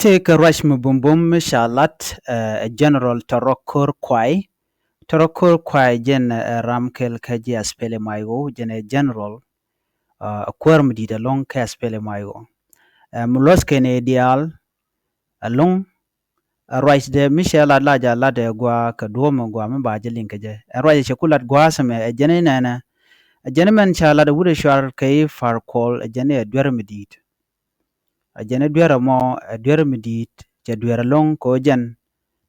take a rush mubumbum shalat general Torokor Kwai jen ramkel kaji aspele maigo jen general kwer mdida long ka aspele maigo mulos kene dial along rice de michel adlaja lade gwa ka duomo gwa mba jelin kaje rice chekulat gwa same jene nana jene men chala de wude shar kay far call jene dwer medit jene dwer mo dwer medit je dwer long ko jen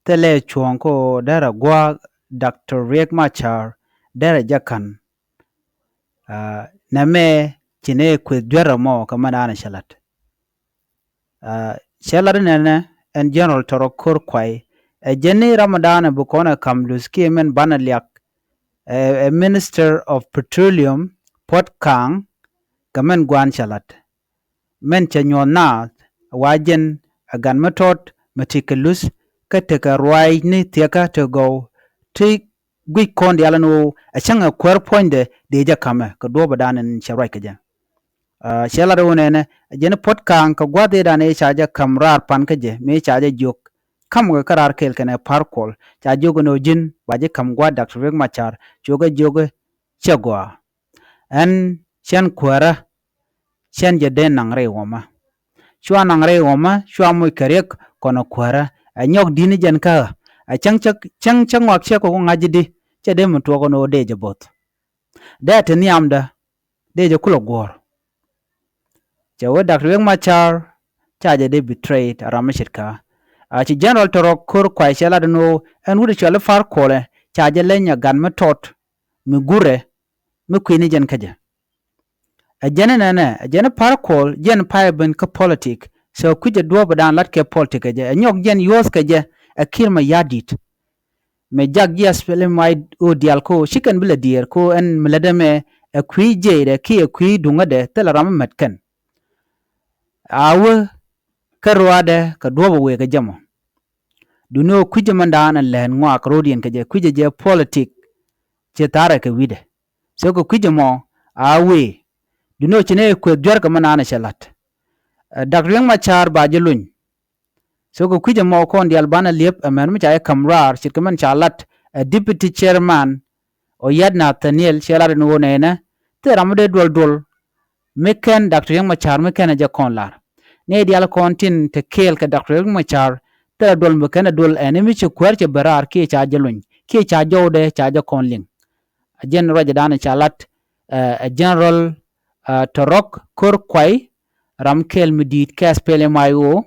tele chuon ko dara gwa Dr. Riek Machar dara jakan name chine kwe dwera mo kamana ana shalat shalat nene en general Torokor Kwai jeni Ramadan bukona kamluski men banaliak a minister of petroleum Port Kang kamen gwan shalat men chanyon na wajen agan matot meticulous kateka rwai ni tiaka to go ti gwi kondi alano achanga kwer poinde deja kame ka do badanen sharai kaja shela do nene jene pot kan ka gwade dane chaja kamrar pan kaje me chaja jok kam ga karar kel kene parkol cha jogo no jin baje kam gwa Dr. Riek Machar jogo chagwa en chen kwara chen jade nangre woma shwa nangre woma shwa moy karek kono kwara anyok dini jen ka chang wak che ko ngajidi che de mutwo ko no de jabot da te niamda de je kulo gor che wo Dr. Riek Machar cha je de betrayed ramashirka a chi general Torokor Kwai shela de no en wudi chale far kole cha je lenya gan matot mi gure mi kwini jen kaje a jene nene a jene par kol jen pa ben ka politik so kuje do badan lat ke politik je anyok jen yos kaje a kirma yadit me jag yes pele mai o dial ko chicken bile dier ko en mledeme a kwi jere ki a kwi dunga de telaram metken awe karwade ka dobo we ka jamo duno kuje mandana len ngwa akrodien ke je kuje je politik je tare ke wide so ko kuje mo awe duno chine ko dwer ka manana shalat Dr. Riek Machar ba jelun so ko kuje mo kon di albana liep amen mi chae kamrar chitkaman chalat deputy chairman o yadna Nathaniel shelare no nena te ramde dol meken Dr. Riek Machar meken ja konlar ne di al kontin te kel ka Dr. Riek Machar te dol meken dol enemi che kwerche barar ke cha jelun ke cha jode cha ja konling jen roja dana chalat general Torokor Kwai ramkel midit kas pele mayo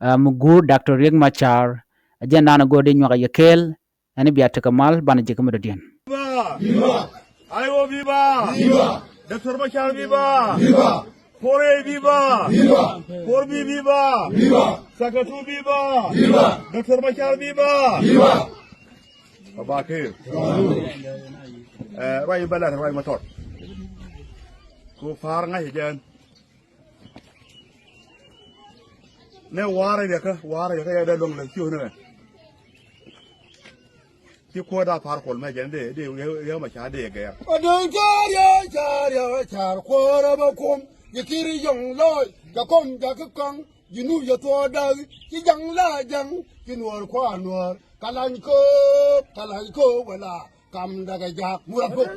mugu Dr. Riek Machar ajana gode nyoga yekel ani biata kamal bana jikama dodian viva ayo viva Dr. Machar viva Pore viva Porbi viva Sakatu viva Dr. Machar viva Abakir ray balan ray matot ko far ngai jen ne ware de ka ya da long le chiu ne ki ko da far kol me jen de ye ma cha de ga adon char ko ra ba kum yikiri yong loy ga kom ga kang yinu ya to da ki jang la jang ki nuor kwa nuor kalan ko wala kam daga jak murabuk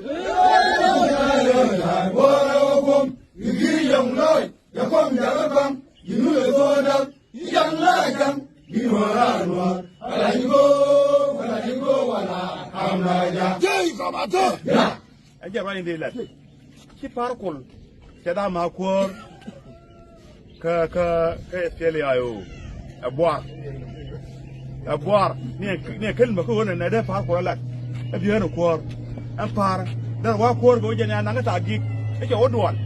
ko ra ba kum yikiri yong loy ga kom ga kang yinu ya to da yang lajang dinuar alaiko wala amlaja jai kamato ya aja ray de la ki far kol da ma ko ka fele ayo aboar ne kelma ko wona na da far kol la biyo no ko an far da wa ko go jenya na ta gi ke odwal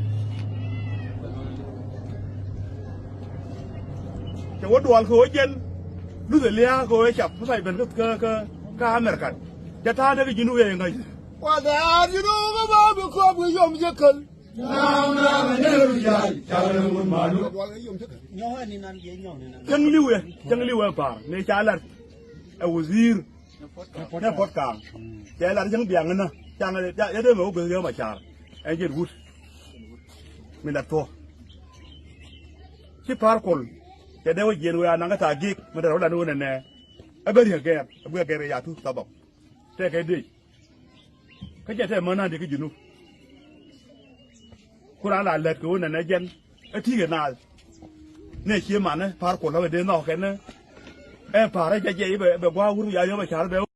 ke odwal ko jen lu de lia ko e chap sai ben ka amerikan ja ta da gi nu ye ngai wa da you know ba ko bu yom yekal Jang liwe par ne chalar a wazir ne pot kang chalar jang biang na jang ya de mo be ma char e je wut mi la to ki par kol จะได้ว่าเย็นเวลานั่งก็ตากิ๊กมันแต่เราละนู่นแน่ไอ้เบื่อแกเบื่อแกระยะทุกตาบอกแต่แกดีก็จะแต่เมื่อนั้นที่ก็อยู่นู่นคุณอาหลานเล็กกูนั่นนะเย็นไอ้ที่กันนาเนี่ยเชี่ยมันนะพาคนเราไปเดินนอกกันนะเอ้พาได้ใจแบบว่าวุ้นยาเยอะไปชาร์จแบบ